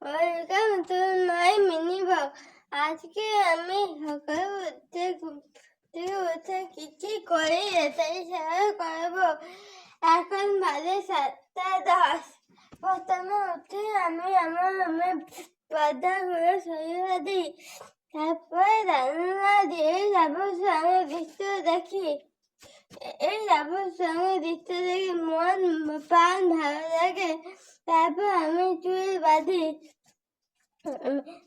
Welcome to my mini blog. আজকে আমি সকালে উঠে কিছু করি এটাই শেয়ার করবো। এখন বাজে 7:10। প্রথমে উঠে আমি আমার রুমে পর্দাগুলো সরিয়ে দিই, তারপরে রান্না দিয়ে সবুজ রঙের দৃশ্য দেখি। এই সবুজ রঙের দৃশ্য দেখে মন প্রাণ ভালো লাগে। তারপর আমি চুল বাঁধি।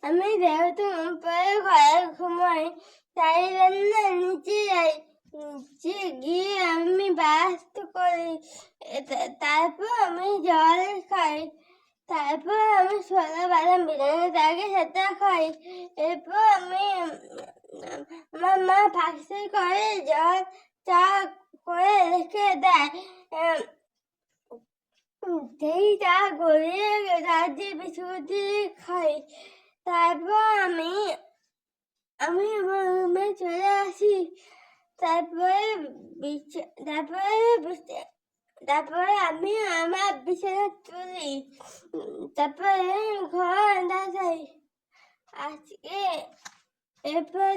আমি যেহেতু উপরে ঘরে ঘুমাই, তাই জন্য নিচে যাই। নিচে গিয়ে আমি ব্রাশ করি, তারপর আমি জল খাই, তারপর আমি ছোলা বাদাম বিরিয়ানি থাকে সেটা খাই। এরপর আমি আমার মা ফাঁকি করে জল চা করে রেখে দেয়। সেই চা গড়িয়ে রাজ্যে বিস্কুটি খাই। তারপর আমি আমার রুমে চলে আসি। তারপরে আমি আমার বিছানা তুলি। তারপরে ঘর আন্ডা যাই।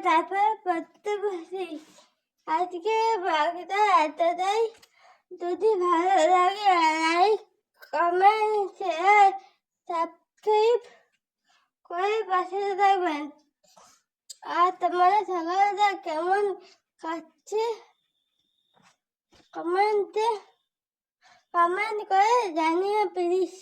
তারপরে পড়তে বসি। আজকে ব্লগটা এতটাই। যদি ভালো লাগে লাইক, কমেন্ট, শেয়ার, সাবস্ক্রাইব করে পাশে থাকবেন। আর তোমাদের সকালটা কেমন কাটছে কমেন্ট করে জানিয়ে প্লিজ।